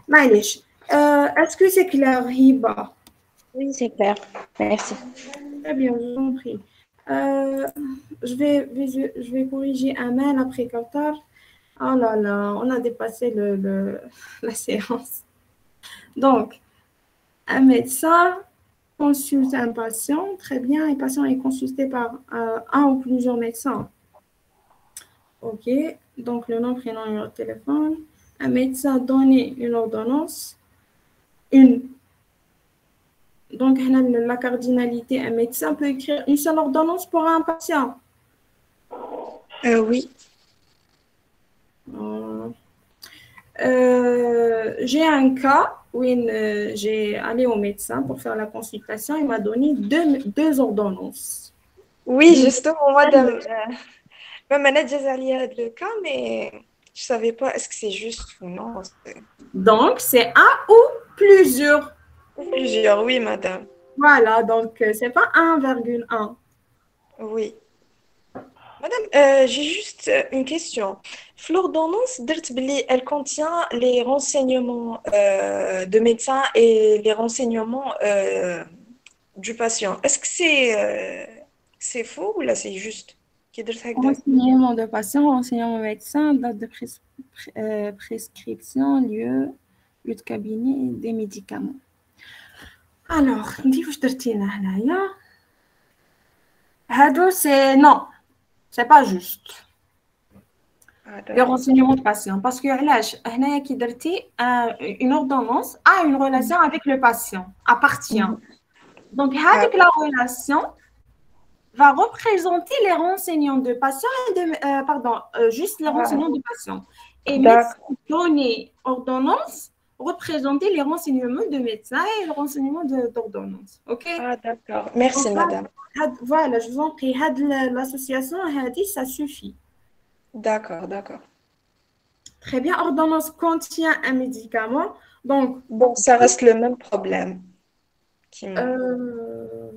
B: Maïlich. Est-ce que c'est clair, Hiba?
I: Oui, c'est clair. Merci.
B: Très bien, je vous en prie. Je vais corriger un mail après Qatar. Oh là là, on a dépassé la séance. Donc, un médecin consulte un patient. Très bien, un patient est consulté par un ou plusieurs médecins. OK, donc le nom, prénom, numéro de téléphone. Un médecin donne une ordonnance. Donc, la cardinalité, un médecin peut écrire une seule ordonnance pour un patient.
I: Oui.
B: J'ai un cas où j'ai allé au médecin pour faire la consultation. Il m'a donné deux ordonnances.
K: Oui, justement, madame. Même elle a déjà lié le cas, mais je ne savais pas est-ce que c'est juste ou non.
B: Donc, c'est un ou plusieurs.
K: Plusieurs, oui, madame.
B: Voilà, donc c'est pas 1,1.
K: Oui. Madame, j'ai juste une question. L'ordonnance, elle contient les renseignements de médecin et les renseignements du patient. Est-ce que c'est faux ou là c'est juste?
B: Renseignements de patient, renseignements médecin, date de prescription, lieu de cabinet et des médicaments. Alors, c'est non, c'est pas juste.
K: Ah,
B: les
K: d'accord.
B: renseignements de patient. Parce que علاش هنايا كي درتي une ordonnance a une relation avec le patient, appartient. Donc
K: Ah,
B: avec la relation va représenter les renseignements de patient et juste les renseignements du patient. Et médecin
K: d'accord.
B: donné ordonnance représenter les renseignements de médecin et les renseignements d'ordonnance. OK?
K: Ah, d'accord.
B: Donc,
K: Merci, madame.
B: voilà, je vous en prie, l'association ça suffit.
K: D'accord, d'accord.
B: Très bien, ordonnance contient un médicament. Donc,
K: Bon, ça reste le même problème.
B: euh,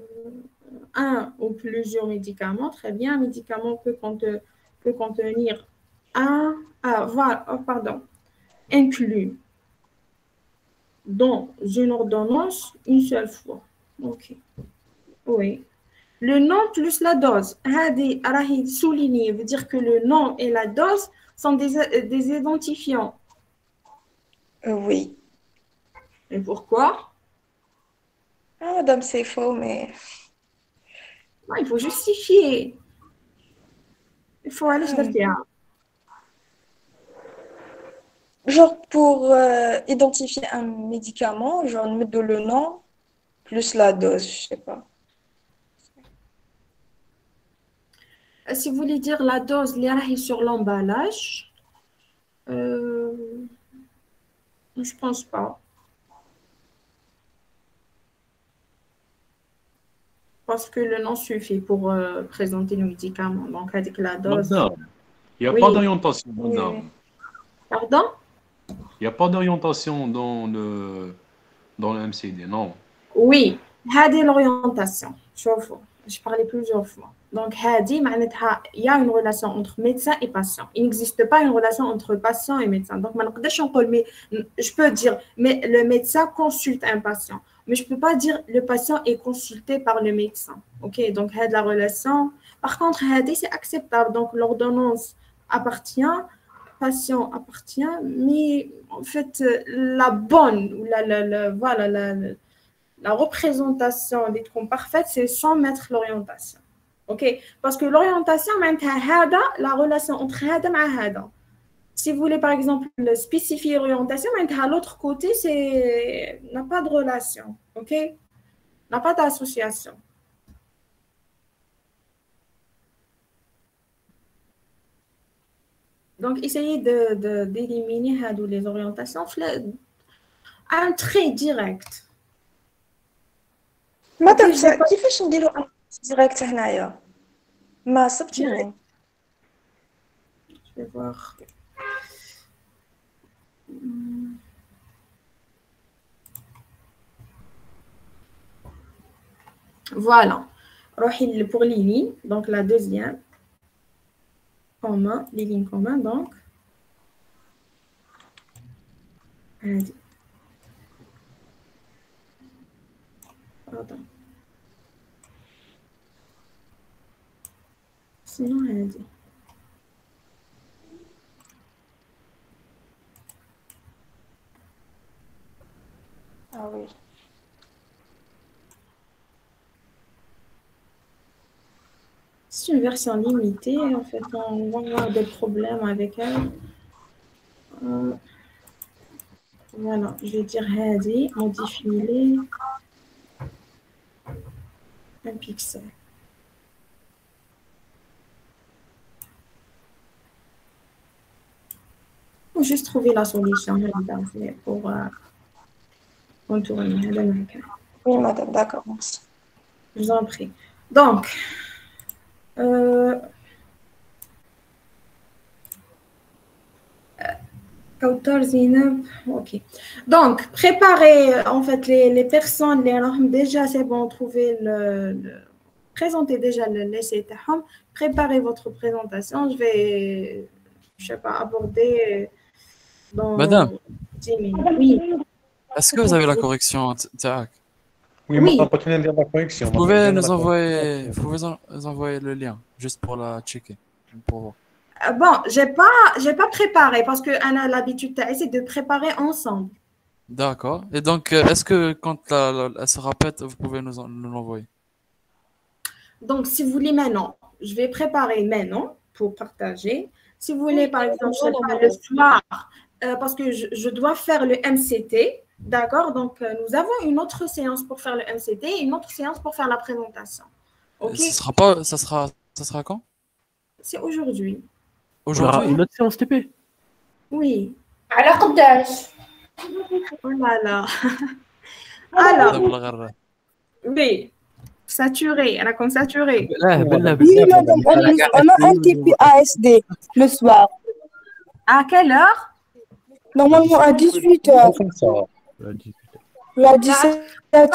B: un ou plusieurs médicaments. Très bien, un médicament peut contenir inclus dans une ordonnance une seule fois. OK. Oui. Le nom plus la dose. Hadi راهي souligné veut dire que le nom et la dose sont des identifiants.
K: Oui.
B: Et pourquoi?
K: Ah, madame, c'est faux, mais...
B: Non, il faut justifier. Il faut aller
K: Ah. Genre, pour identifier un médicament, genre, on met le nom plus la dose, je sais pas.
B: Si vous voulez dire la dose اللي راهي sur l'emballage, je pense pas. Parce que le nom suffit pour présenter le médicament. Donc, avec la dose.
C: Madame, il n'y a
B: Oui.
C: pas d'orientation,
K: Oui,
C: madame.
K: oui.
B: Pardon?
C: Il n'y a pas d'orientation dans le MCD, non.
B: Oui, هذه l'orientation. شوفوا, je parlais plusieurs fois. Donc, هذه معناتها il y a une relation entre médecin et patient. Il n'existe pas une relation entre patient et médecin. Donc, ما نقدرش نقول, mais je peux dire, mais le médecin consulte un patient. Mais je ne peux pas dire le patient est consulté par le médecin. OK, donc هذه la relation. Par contre, هذه c'est acceptable. Donc, l'ordonnance appartient, patient appartient, mais en fait, la bonne, voilà, la représentation des troncs parfaite, c'est sans mettre l'orientation. OK? Parce que l'orientation, la relation entre hada et hada. Si vous voulez, par exemple, spécifier l'orientation, à l'autre côté, n'a pas de relation. OK? N'a pas d'association. Donc, essayez d'éliminer les orientations un trait direct.
K: Madame, كيفاش نديرو direct هنايا؟ ما صبتيني.
B: Je vais voir. Voilà. Pour les lignes, donc la deuxième, commun, les lignes communes, donc. Pardon. Sinon, elle a dit.
K: Ah oui.
B: C'est une version limitée. En fait, on va avoir des problèmes avec elle. Voilà, je vais dire Hadi, modifier un pixel. Il faut juste trouver la solution pour contourner.
K: Oui, madame, d'accord, merci.
B: Je vous en prie. Donc, ok. Donc, préparez en fait les personnes, déjà c'est bon, présentez déjà l'essai. Préparez votre présentation. Je vais, je sais pas, aborder dans
E: Madame,
B: 10 minutes. Oui.
E: est-ce que vous avez la correction TAC?
C: Oui,
B: Oui.
C: madame, continuez de dire la correction.
E: Vous pouvez nous envoyer le lien, juste pour la checker. Pour voir.
B: Bon, j'ai pas préparé parce que on a l'habitude c'est de préparer ensemble.
E: D'accord. Et donc, est-ce que quand elle se répète, vous pouvez nous l'envoyer?
B: Donc, si vous voulez maintenant, je vais préparer maintenant pour partager. Si vous voulez, par exemple, je sais pas, le soir, parce que je dois faire le MCT, d'accord? Donc, nous avons une autre séance pour faire le MCT et une autre séance pour faire la présentation. OK?
E: Ça sera quand?
B: C'est aujourd'hui.
F: Il y aura une autre séance TP.
B: Oui.
A: على قداش
B: Voilà. Alors, oui, saturé, elle a comme saturé.
L: Oui, madame, on a un TP ASD le soir.
B: À quelle heure?
L: Normalement à 18h. Ou à 17h.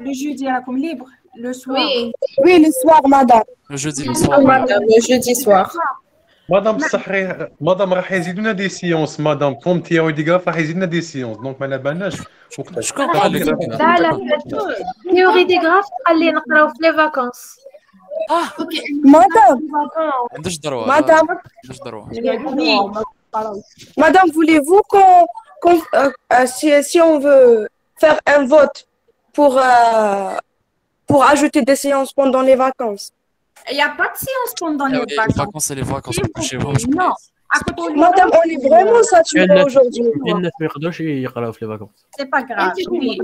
B: Le jeudi, elle a comme libre. Le soir.
L: Oui, le soir, madame.
E: Le jeudi le soir.
J: Madame, le jeudi soir.
C: مدام بصح مدام راح يزيدونا دي سيونس مدام كوم تياو ديغاف راح يزيدنا دي سيونس دونك ما على بالناش وقتاش
E: شكون قال لك
J: لا لا تيوري دي غراف خلي نقراو في لي فاكونس
L: Madame,
E: عندش دروه
L: madame,
E: عندش دروه
L: madame, voulez-vous si on veut faire un vote pour ajouter des séances pendant les vacances?
B: Il n'y a pas de séance pendant les
E: Les
B: vacances.
E: vacances, c'est les vacances chez vous.
B: Non.
L: Madame, on est vraiment saturé aujourd'hui.
F: الناس ما يقدروش يقراو في les vacances.
B: C'est pas grave. Oui.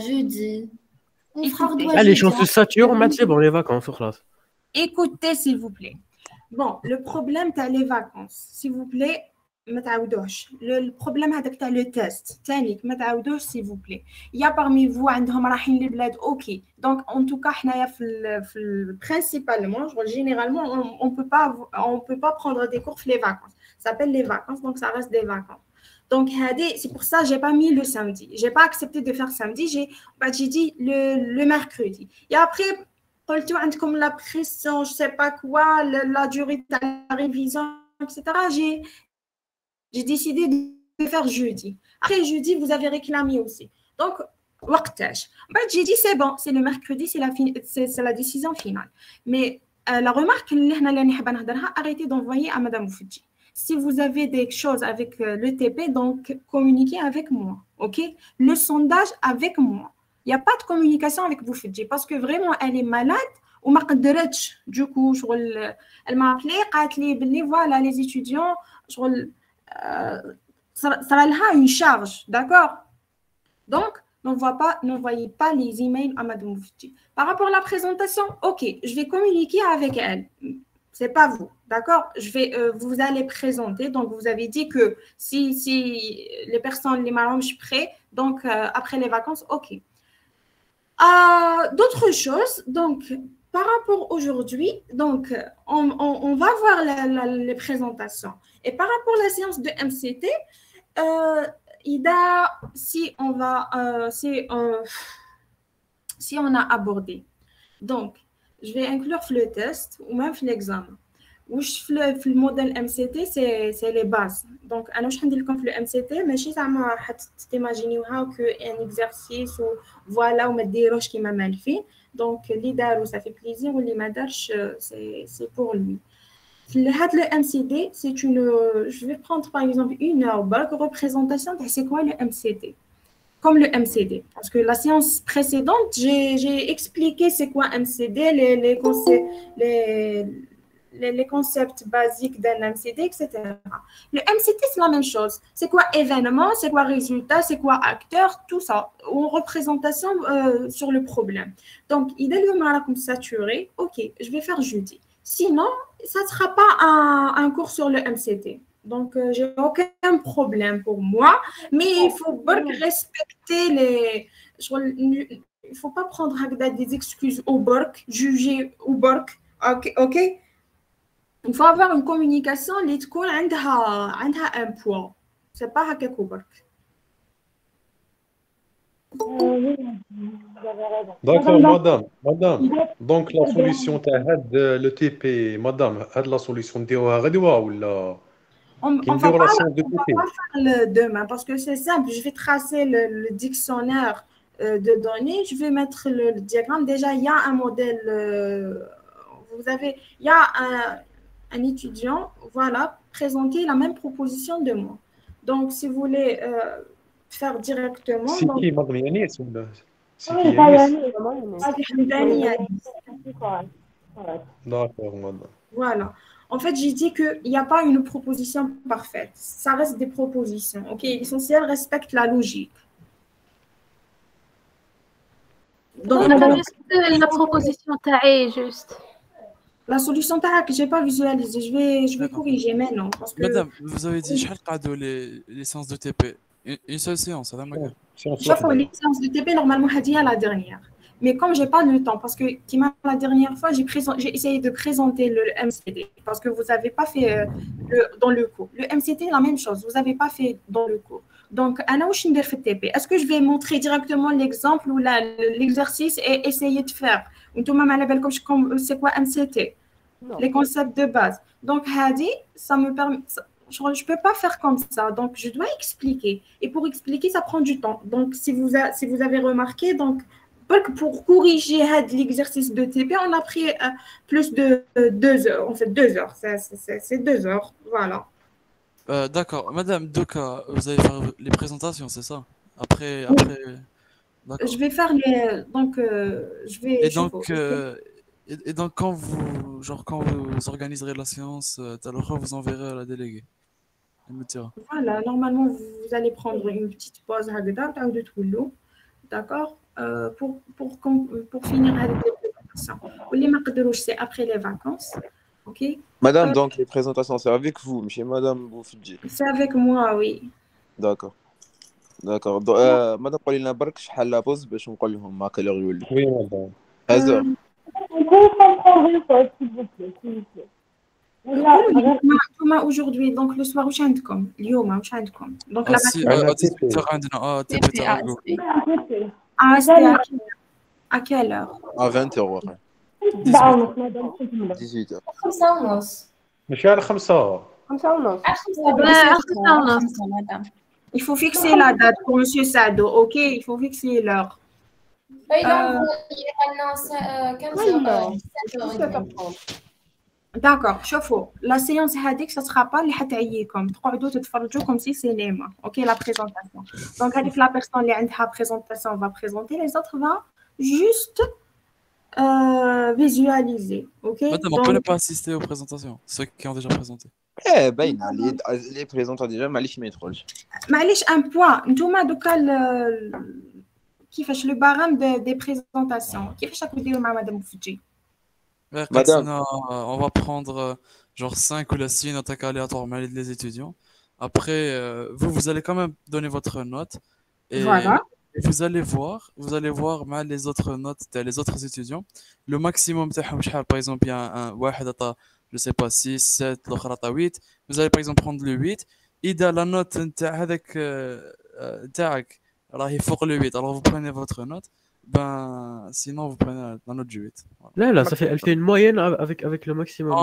A: jeudi.
F: Les chances se saturent, mais c'est bon, les vacances, خلاص.
B: Écoutez, s'il vous plaît. Bon, le problème, t'as les vacances. S'il vous plaît, ما تعاودوش. Le problème هذاك تاع le test. تانيك ما تعاودوش s'il vous plaît. Il y a parmi vous عندهم رايحين للبلاد OK. Donc en tout cas حنايا في principalement, généralement on peut pas prendre des cours les vacances. Ça s'appelle les vacances donc ça reste des vacances. Donc c'est pour ça j'ai pas mis le samedi. J'ai pas accepté de faire samedi, j'ai dit le mercredi. Et après قلتوا عندكم la pression, je sais pas quoi, la durée de la révision etc. J'ai décidé de faire jeudi. Après jeudi, vous avez réclamé aussi. Donc, j'ai dit c'est bon, c'est le mercredi, c'est la décision finale. Mais la remarque arrêtez d'envoyer à Madame Oufidji. Si vous avez des choses avec le TP, donc communiquez avec moi, ok? Le sondage avec moi. Il n'y a pas de communication avec Oufidji parce que vraiment elle est malade. ou ما قدرتش du coup elle m'a appelé قالت لي voilà les étudiants sera là une charge, d'accord? Donc, n'envoyez pas les emails à Madame Oufidji. Par rapport à la présentation, ok, je vais communiquer avec elle. C'est pas vous, d'accord? Vous allez présenter. Donc, vous avez dit que si les personnes, les marrons, je suis prêt. Donc, après les vacances, ok. D'autres choses, donc, par rapport aujourd'hui, donc, on va voir les présentations. Et par rapport à la séance de MCT, si on a abordé, donc, je vais inclure le test ou même l'examen. Le modèle MCT, c'est les bases. Donc, je vais dire que le MCT, mais si vous imaginez qu'un exercice ou voilà, ou des roches qui m'a mal fait. Donc, l'idéal, ça fait plaisir, ou les madarches, c'est pour lui. Le MCD, je vais prendre par exemple une heure de représentation de c'est quoi le MCT. Comme le MCD. Parce que la séance précédente, j'ai expliqué c'est quoi MCD, les concepts basiques d'un MCD, etc. Le MCT, c'est la même chose. C'est quoi événement, c'est quoi résultat, c'est quoi acteur, tout ça. Ou représentation sur le problème. Donc, il est le saturé. Ok, je vais faire jeudi. Sinon, ça ne sera pas un cours sur le MCT. Donc, j'ai aucun problème pour moi. Mais il faut respecter il ne faut pas prendre des excuses au BORC, juger au BORC. Ok? Il faut avoir une communication qui a un poids. Ce n'est pas هكاك au BORC.
C: D'accord, madame. Donc, la solution, le TP, madame, la solution de
B: on ne va pas faire demain parce que c'est simple. Je vais tracer le dictionnaire de données. Je vais mettre le diagramme. Déjà, il y a un modèle. Il y a un étudiant, voilà, présenter la même proposition de moi. Donc, si vous voulez faire directement.
C: C'est qui, madame Yanis ou
B: c'est
C: D'accord, madame.
B: Voilà. En fait, j'ai dit qu'il n'y a pas une proposition parfaite. Ça reste des propositions. OK? L'essentiel respecte la logique. Donc,
J: Madame, juste la proposition taille, juste.
B: la solution que je n'ai pas visualisée, je vais corriger maintenant. Parce que
E: Madame, vous avez dit شحال قعدوا les séances de TP une seule séance هذا ما كان
B: chaque fois, les séances de TP, normalement, j'ai dit à la dernière. Mais comme je n'ai pas le temps, parce que la dernière fois, j'ai essayé de présenter le MCT, parce que vous n'avez pas fait dans le cours. Le MCT, la même chose, vous n'avez pas fait dans le cours. Donc, est-ce que je vais montrer directement l'exemple ou l'exercice et essayer de faire c'est quoi MCT? Les concepts de base. Donc, Hadi, ça me permet... Je ne peux pas faire comme ça, donc je dois expliquer. Et pour expliquer, ça prend du temps. Donc, si vous avez remarqué, donc, pour corriger l'exercice de TP, on a pris plus de 2 heures. En fait, 2 heures. C'est 2 heures. Voilà.
E: D'accord. Madame, donc, vous allez faire les présentations, c'est ça? Après... D'accord.
B: Je vais faire les... Donc, je vais...
E: Et donc, quand vous organiserez la séance, alors vous enverrez à la déléguée. Elle me dira.
B: Voilà, normalement, vous allez prendre une petite pause de tout l'eau, d'accord, pour finir avec les présentations. C'est après les vacances, ok?
M: Madame, donc les présentations, c'est avec vous, monsieur Madame Boufidji.
B: C'est avec moi, oui.
M: D'accord. D'accord. Madame, قولي لنا برك شحال لا بوز باش نقول لهم هكا اللي يولي.
C: Oui, madame.
M: 13h.
B: Thomas, aujourd'hui, donc le soir, où عندكم اليوم واش عندكم donc la
E: TP عندنا TP تاع
B: à quelle heure?
M: À 20h.
A: 18h. 5:30.
C: ماشي على 5.
A: 5:30.
B: Il faut fixer la date pour monsieur Sado, ok? Il faut fixer l'heure. D'accord, شوفوا la séance هذيك ça sera pas اللي حتعييكم تقعدوا تتفرجوا comme si cinéma, ok? La présentation. Donc avec la personne اللي عندها présentation va présenter, les autres va juste visualiser, ok?
E: Madame, on peut ne pas assister aux présentations, ceux qui ont déjà présenté.
M: باينه les présentants déjà معليش ما يدخلش.
B: معليش un point. نتوما دوكا كيفاش le barème des présentations كيفاش راكم ديروا مع مدام بوفجي؟
E: Madame, on va prendre genre 5 ou 6 notes aléatoires les étudiants. Après, vous allez quand même donner votre note. Et
B: voilà.
E: Vous allez voir les autres notes des autres étudiants. Le maximum, par exemple, il y a un je sais pas, 6, 7, l'autre 8. Vous allez par exemple prendre le 8. Et dans la note, alors il faut le 8. Alors vous prenez votre note. Ben, sinon vous prenez la note du 8. Voilà.
F: Là, elle fait une moyenne avec le maximum.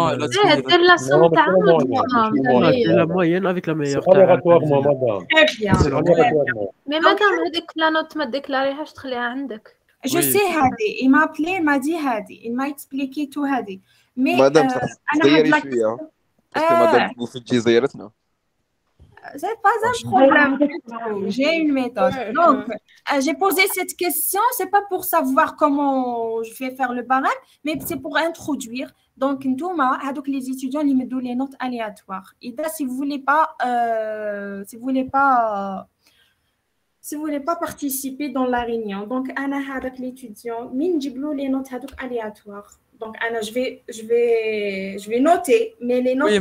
J: La
F: moyenne avec la meilleure.
C: C'est aléatoirement, madame.
B: Très bien.
C: C'est aléatoirement.
J: Mais madame, هذيك la note ما déclarيهاش تخليها عندك.
B: Je sais هذه. Il m'a appelé, il m'a dit هذه. Il m'a expliqué tout هذه. Mais
M: madame, زيري شوية. Parce que madame Boufidji زيرتنا.
B: C'est pas un problème. J'ai une méthode. Donc, j'ai posé cette question, c'est pas pour savoir comment je vais faire le barème, mais c'est pour introduire. Donc, les étudiants, ils me donnent les notes aléatoires. Et là, si vous voulez pas participer dans la réunion, donc, avec l'étudiant, les notes aléatoires. Donc, je vais noter, mais les notes